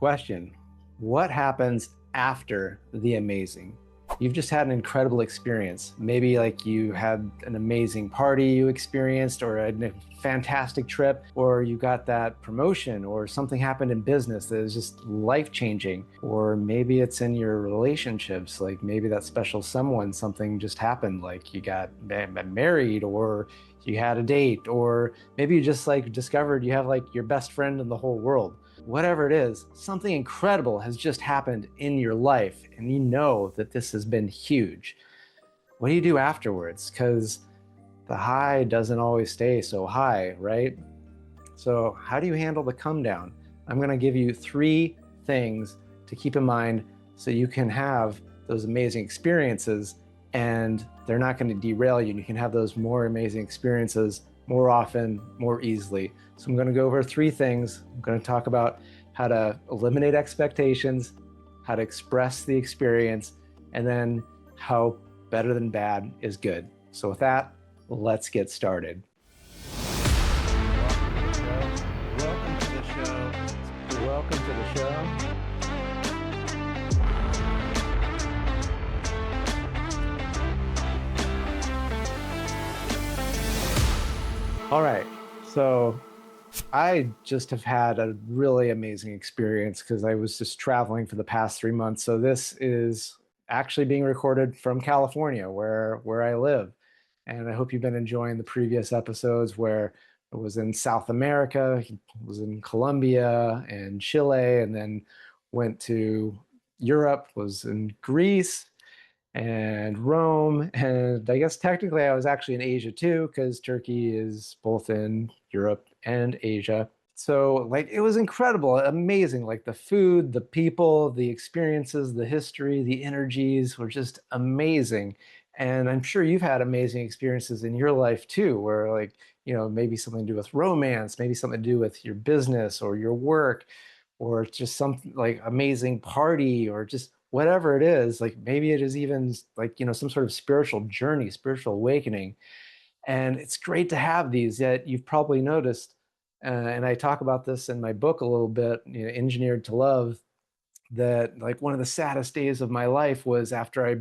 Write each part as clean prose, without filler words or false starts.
Question: what happens after the amazing? You've just had an incredible experience. Maybe like you had an amazing party you experienced, or a fantastic trip, or you got that promotion, or something happened in business that is just life-changing. Or maybe it's in your relationships, like maybe that special someone, something just happened, like you got married, or you had a date, or maybe you just like discovered you have like your best friend in the whole world. Whatever it is, something incredible has just happened in your life, and you know that this has been huge. What do you do afterwards? Because the high doesn't always stay so high, right? So how do you handle the come down? I'm going to give you 3 things to keep in mind so you can have those amazing experiences and they're not going to derail you, and you can have those more amazing experiences more often, more easily. So I'm going to go over 3 things. I'm going to talk about how to eliminate expectations, how to express the experience, and then how better than bad is good. So with that, let's get started. Welcome to the show. Welcome to the show. All right, so I just have had a really amazing experience because I was just traveling for the past 3 months. So this is actually being recorded from California, where I live. And I hope you've been enjoying the previous episodes where I was in South America, was in Colombia and Chile, and then went to Europe, was in Greece and Rome. And I guess technically I was actually in Asia too, because Turkey is both in Europe and Asia. So like it was incredible, amazing. Like the food, the people, the experiences, the history, the energies were just amazing. And I'm sure you've had amazing experiences in your life too, where like, maybe something to do with romance, maybe something to do with your business or your work, or just some like amazing party, or just whatever it is. Like maybe it is even like, some sort of spiritual journey, spiritual awakening. And it's great to have these. Yet you've probably noticed, and I talk about this in my book a little bit, Engineered to Love, that like one of the saddest days of my life was after I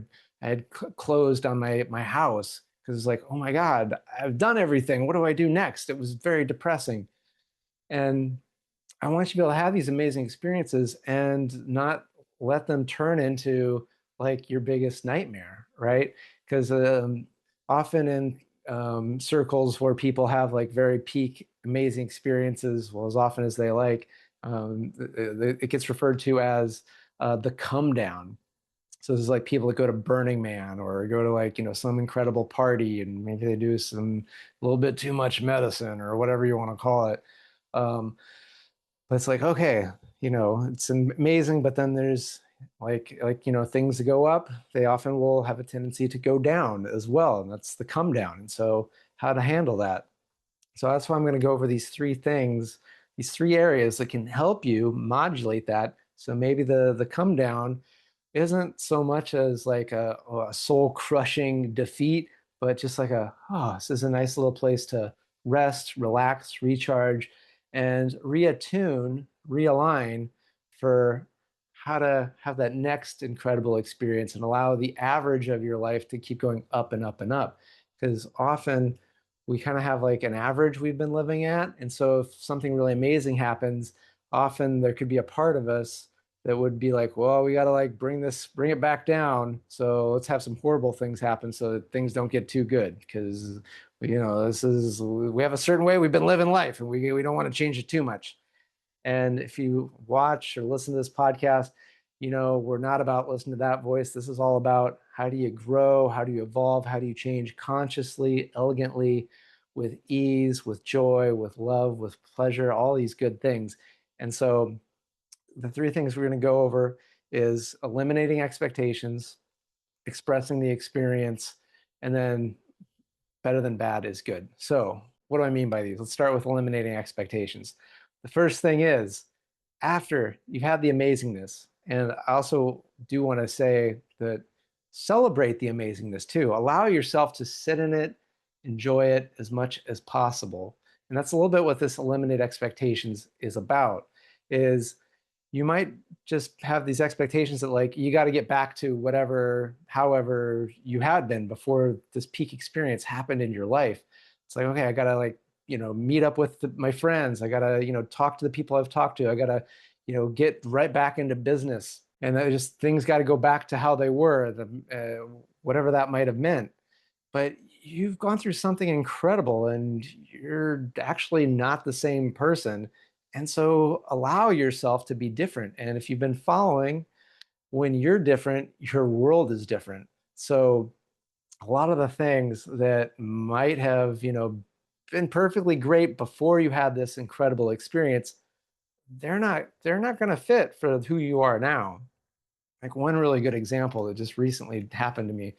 had closed on my house, because it's like, oh my God, I've done everything. What do I do next? It was very depressing. And I want you to be able to have these amazing experiences and not let them turn into like your biggest nightmare, right? Because often in circles where people have like very peak amazing experiences, well, as often as they like, it gets referred to as the come down. So this is like people that go to Burning Man or go to like, some incredible party, and maybe they do some a little bit too much medicine or whatever you want to call it. Um, but it's like, okay, it's amazing, but then there's like things that go up, they often will have a tendency to go down as well, and that's the come down. And so how to handle that. So that's why I'm going to go over these 3 things, these 3 areas that can help you modulate that. So maybe the come down isn't so much as like a soul crushing defeat, but just like oh, this is a nice little place to rest, relax, recharge, and reattune, realign for how to have that next incredible experience and allow the average of your life to keep going up and up and up. Because often we kind of have like an average we've been living at. And so if something really amazing happens, often there could be a part of us that would be like, well, we got to like bring it back down. So let's have some horrible things happen so that things don't get too good. Because, we have a certain way we've been living life, and we don't want to change it too much. And if you watch or listen to this podcast, we're not about listening to that voice. This is all about how do you grow? How do you evolve? How do you change consciously, elegantly, with ease, with joy, with love, with pleasure, all these good things. And so the 3 things we're going to go over is eliminating expectations, expressing the experience, and then better than bad is good. So what do I mean by these? Let's start with eliminating expectations. The first thing is, after you've had the amazingness, and I also do want to say that celebrate the amazingness too. Allow yourself to sit in it, enjoy it as much as possible. And that's a little bit what this eliminate expectations is about, is you might just have these expectations that like you got to get back to whatever, however you had been before this peak experience happened in your life. It's like, okay, I gotta like, meet up with my friends. I gotta, talk to the people I've talked to. I gotta, get right back into business. And that just things got to go back to how they were, whatever that might have meant. But you've gone through something incredible and you're actually not the same person. And so allow yourself to be different. And if you've been following, when you're different, your world is different. So a lot of the things that might have, been perfectly great before you had this incredible experience, they're not going to fit for who you are now. Like one really good example that just recently happened to me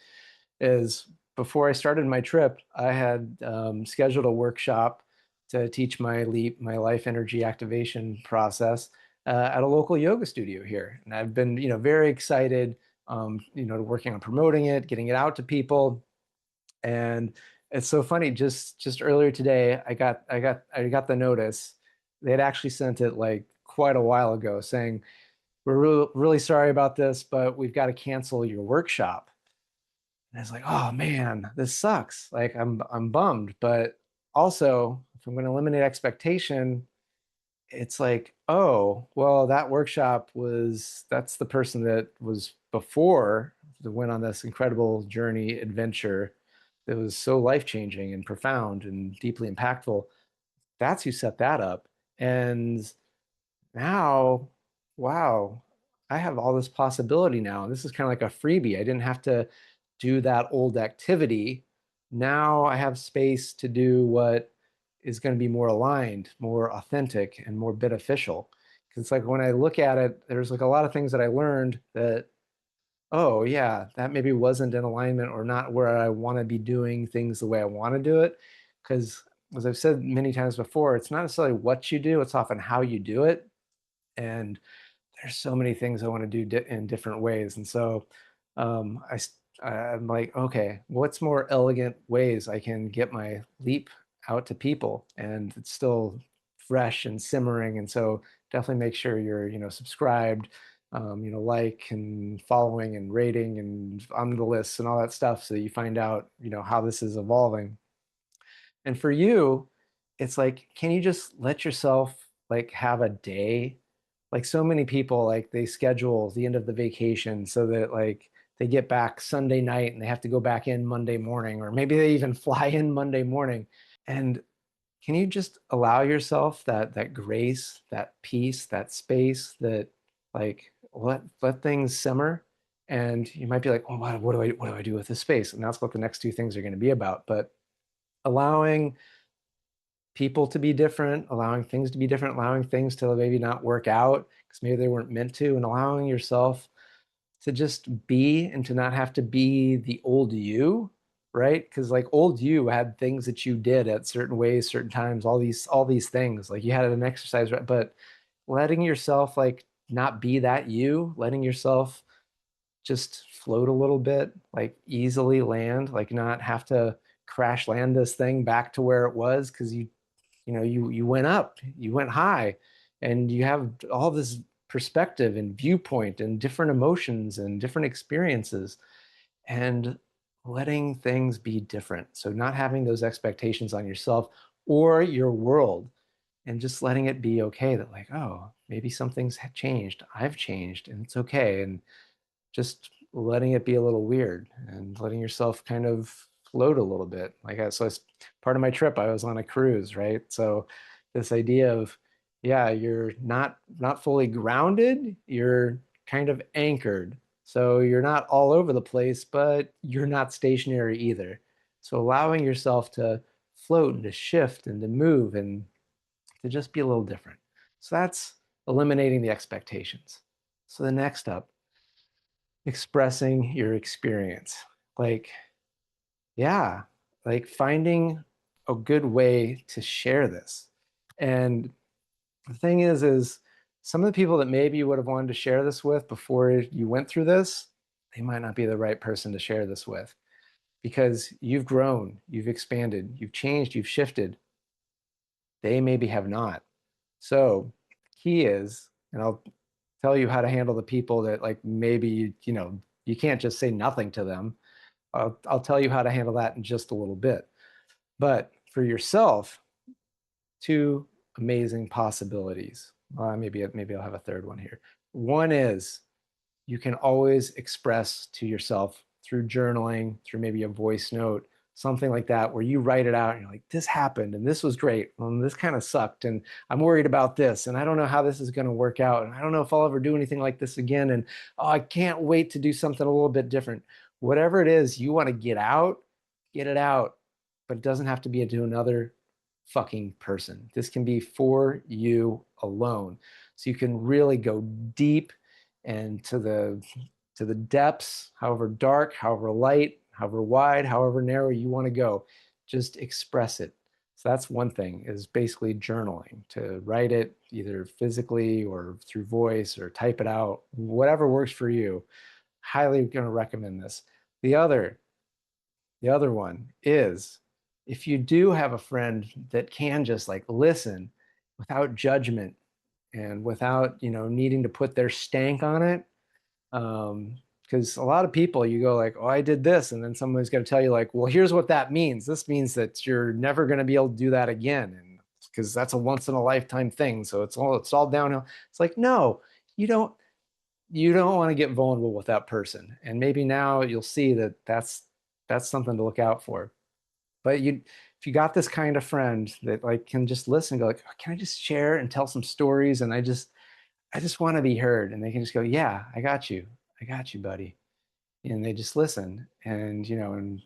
is before I started my trip, I had scheduled a workshop to teach my LEAP, my life energy activation process, at a local yoga studio here. And I've been, very excited, working on promoting it, getting it out to people. And it's so funny. Just earlier today, I got the notice. They had actually sent it like quite a while ago, saying, "We're really sorry about this, but we've got to cancel your workshop." And I was like, oh man, this sucks. Like I'm bummed. But also, if I'm going to eliminate expectation, it's like, oh, well, that workshop that's the person that was before that went on this incredible journey adventure that was so life-changing and profound and deeply impactful. That's who set that up. And now, wow, I have all this possibility now. This is kind of like a freebie. I didn't have to do that old activity. Now I have space to do what is going to be more aligned, more authentic, and more beneficial. Because it's like when I look at it, there's like a lot of things that I learned that, oh, yeah, that maybe wasn't in alignment or not where I want to be doing things the way I want to do it. Because as I've said many times before, it's not necessarily what you do, it's often how you do it. And there's so many things I want to do in different ways. And so um, I, I'm like, okay, what's more elegant ways I can get my leap out to people and it's still fresh and simmering. And so definitely make sure you're, subscribed, like and following and rating and on the list and all that stuff so that you find out, how this is evolving. And for you, it's like, can you just let yourself like have a day? Like so many people, like they schedule the end of the vacation so that like they get back Sunday night and they have to go back in Monday morning, or maybe they even fly in Monday morning. And can you just allow yourself that grace, that peace, that space, that like let things simmer? And you might be like, oh, what do I do with this space? And that's what the next two things are going to be about. But allowing people to be different, allowing things to be different, allowing things to maybe not work out because maybe they weren't meant to, and allowing yourself to just be and to not have to be the old you, right? Because like old you had things that you did at certain ways, certain times, all these things. Like you had an exercise, right? But letting yourself like not be that you, letting yourself just float a little bit, like easily land, like not have to crash land this thing back to where it was because you went up, you went high, and you have all this perspective and viewpoint and different emotions and different experiences and letting things be different. So not having those expectations on yourself or your world and just letting it be okay that like, oh, maybe something's changed. I've changed and it's okay. And just letting it be a little weird and letting yourself kind of float a little bit. So it's part of my trip. I was on a cruise, right? So this idea of, yeah, you're not fully grounded, you're kind of anchored. So you're not all over the place, but you're not stationary either. So allowing yourself to float and to shift and to move and to just be a little different. So that's eliminating the expectations. So the next up, expressing your experience. Like, yeah, like finding a good way to share this. And the thing is some of the people that maybe you would have wanted to share this with before you went through this, they might not be the right person to share this with because you've grown, you've expanded, you've changed, you've shifted. They maybe have not. So, key is, and I'll tell you how to handle the people that like maybe, you can't just say nothing to them. I'll tell you how to handle that in just a little bit. But for yourself, two amazing possibilities. Maybe I'll have a third one here. One is you can always express to yourself through journaling, through maybe a voice note, something like that, where you write it out and you're like, this happened and this was great. And this kind of sucked. And I'm worried about this. And I don't know how this is going to work out. And I don't know if I'll ever do anything like this again. And oh, I can't wait to do something a little bit different. Whatever it is you want to get out, get it out. But it doesn't have to be to another fucking person. This can be for you alone. So you can really go deep and to the depths, however dark, however light, however wide, however narrow you want to go. Just express it. So that's one thing, is basically journaling, to write it either physically or through voice or type it out, whatever works for you. Highly going to recommend this. The other the other one is, if you do have a friend that can just like listen without judgment and without, needing to put their stank on it. Because a lot of people, you go like, oh, I did this. And then someone's going to tell you like, well, here's what that means. This means that you're never going to be able to do that again. And because that's a once in a lifetime thing. So it's all downhill. It's like, no, you don't, you don't want to get vulnerable with that person. And maybe now you'll see that that's something to look out for. But if you got this kind of friend that like can just listen, go like, oh, can I just share and tell some stories? And I just want to be heard. And they can just go, yeah, I got you. I got you, buddy. And they just listen and, and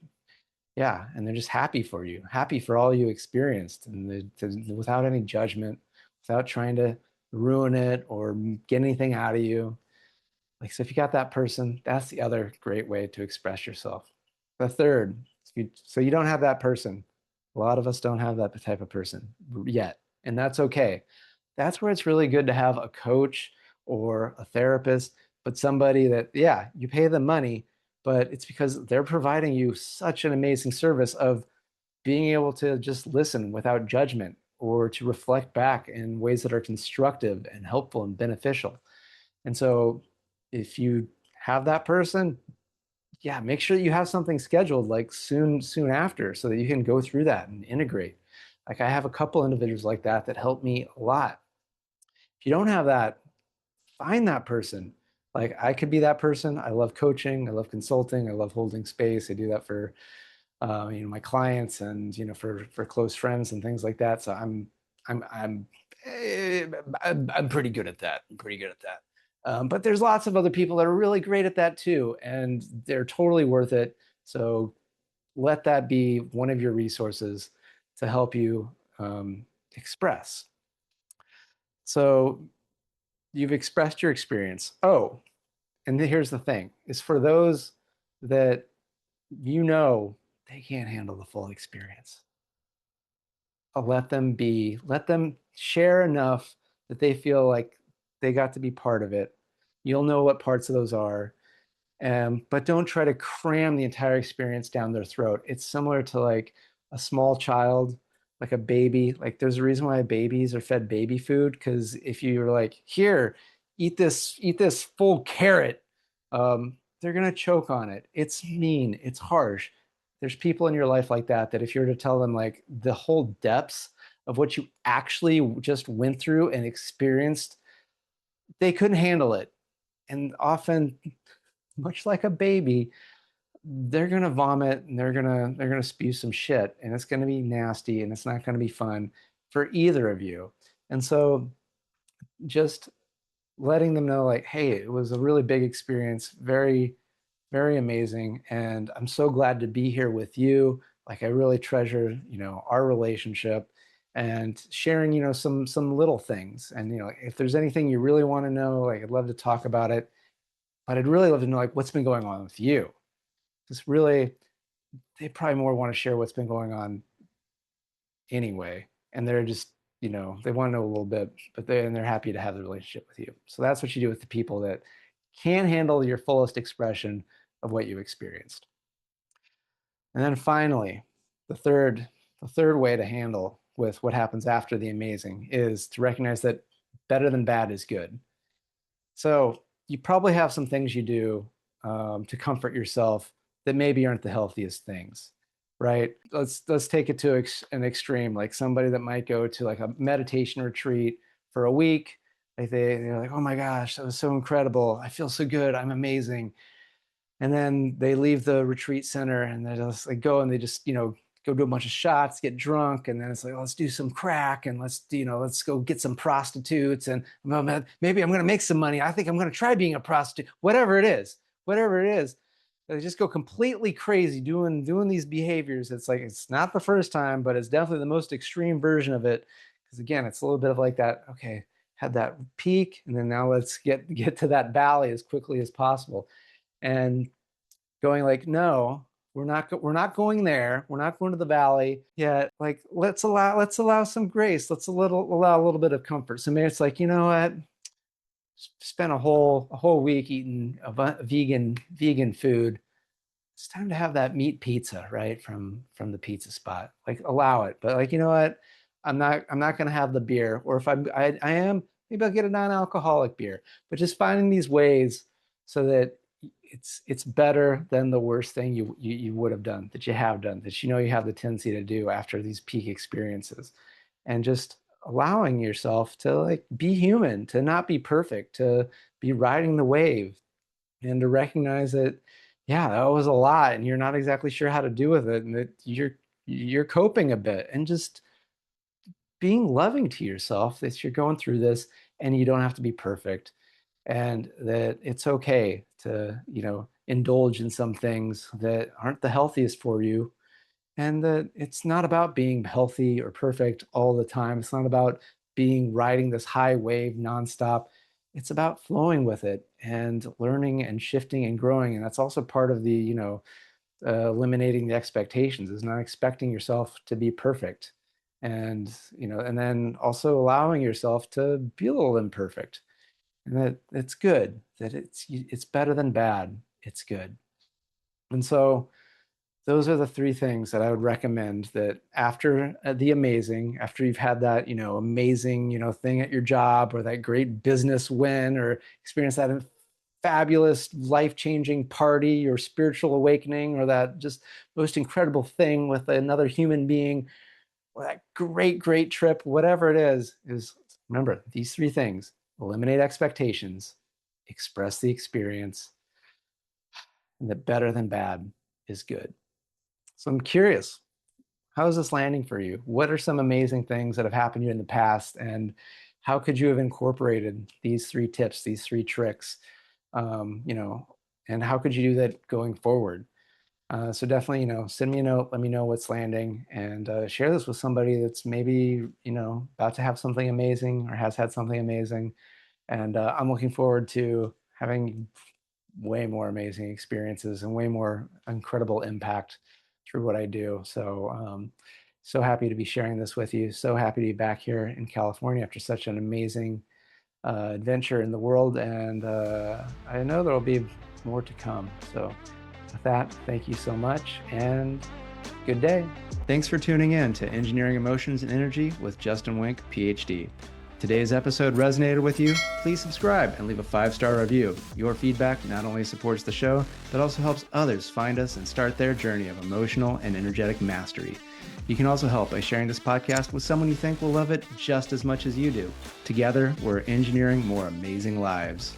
yeah, and they're just happy for you, happy for all you experienced, and without any judgment, without trying to ruin it or get anything out of you. Like, so if you got that person, that's the other great way to express yourself. The third, so you don't have that person. A lot of us don't have that type of person yet, and that's okay. That's where it's really good to have a coach or a therapist, but somebody that, yeah, you pay them money, but it's because they're providing you such an amazing service of being able to just listen without judgment or to reflect back in ways that are constructive and helpful and beneficial. And so if you have that person, yeah, make sure that you have something scheduled like soon after so that you can go through that and integrate. Like I have a couple individuals like that that help me a lot. If you don't have that, find that person. Like I could be that person. I love coaching. I love consulting. I love holding space. I do that for my clients and for close friends and things like that. So I'm eh, I'm pretty good at that. I'm pretty good at that. But there's lots of other people that are really great at that too, and they're totally worth it. So let that be one of your resources to help you express. So you've expressed your experience. Oh, and here's the thing: is for those that they can't handle the full experience. Let them be, let them share enough that they feel like they got to be part of it. You'll know what parts of those are. But don't try to cram the entire experience down their throat. It's similar to like a small child, like a baby. Like there's a reason why babies are fed baby food, because if you're like, here, eat this full carrot, they're gonna choke on it. It's mean, it's harsh. There's people in your life like that, that if you were to tell them like the whole depths of what you actually just went through and experienced, they couldn't handle it. And often, much like a baby, they're gonna vomit and they're gonna spew some shit, and it's gonna be nasty and it's not gonna be fun for either of you. And so just letting them know like, hey, it was a really big experience, very, very amazing, and I'm so glad to be here with you. Like I really treasure, our relationship, and sharing, some little things. And if there's anything you really want to know, like I'd love to talk about it, but I'd really love to know like what's been going on with you. Just really, they probably more want to share what's been going on anyway. And they're just, they want to know a little bit, but they're happy to have the relationship with you. So that's what you do with the people that can handle your fullest expression of what you experienced. And then finally, the third, the third way to handle with what happens after the amazing is to recognize that better than bad is good. So you probably have some things you do to comfort yourself that maybe aren't the healthiest things, right? Let's take it to an extreme, like somebody that might go to like a meditation retreat for a week. Like they're like, oh my gosh, that was so incredible. I feel so good. I'm amazing. And then they leave the retreat center and they just like go and they just, go do a bunch of shots, get drunk, and then it's like, oh, let's do some crack and let's go get some prostitutes and well, maybe I'm going to make some money. I think I'm going to try being a prostitute, whatever it is, whatever it is. They just go completely crazy doing these behaviors. It's like, it's not the first time, but it's definitely the most extreme version of it. Because again, it's a little bit of like that, okay, had that peak, and then now let's get to that valley as quickly as possible. And going like, no, we're not going there. We're not going to the valley yet. Like, let's allow some grace. Allow a little bit of comfort. So maybe it's like, you know what? Spent a whole week eating a vegan food. It's time to have that meat pizza, right? From the pizza spot. Like, allow it. But like, you know what? I'm not gonna have the beer. Or if I am, maybe I'll get a non-alcoholic beer. But just finding these ways so that it's better than the worst thing you would have done, that you have done, that you have the tendency to do after these peak experiences. And just allowing yourself to like be human, to not be perfect, to be riding the wave, and to recognize that, yeah, that was a lot and you're not exactly sure how to do with it, and that you're coping a bit, and just being loving to yourself that you're going through this and you don't have to be perfect, and that it's okay to, indulge in some things that aren't the healthiest for you, and that it's not about being healthy or perfect all the time. It's not about being riding this high wave nonstop. It's about flowing with it and learning and shifting and growing. And that's also part of the, eliminating the expectations, is not expecting yourself to be perfect. And, and then also allowing yourself to be a little imperfect, and that it's good, that it's better than bad. It's good. And so those are the three things that I would recommend, that after the amazing, after you've had that, amazing, thing at your job, or that great business win, or experience that fabulous life-changing party or spiritual awakening, or that just most incredible thing with another human being, or that great trip, whatever it is remember these three things: eliminate expectations, express the experience, and that better than bad is good. So I'm curious, how is this landing for you? What are some amazing things that have happened to you in the past? And how could you have incorporated these three tips, these three tricks, um, you know, and how could you do that going forward? So definitely, send me a note, let me know what's landing, and share this with somebody that's maybe, about to have something amazing or has had something amazing. And I'm looking forward to having way more amazing experiences and way more incredible impact through what I do. So, so happy to be sharing this with you. So happy to be back here in California after such an amazing adventure in the world. And I know there will be more to come. So with that, thank you so much and good day. Thanks for tuning in to Engineering Emotions and Energy with Justin Wenck, Ph.D. Today's episode resonated with you? Please subscribe and leave a 5-star review. Your feedback not only supports the show, but also helps others find us and start their journey of emotional and energetic mastery. You can also help by sharing this podcast with someone you think will love it just as much as you do. Together, we're engineering more amazing lives.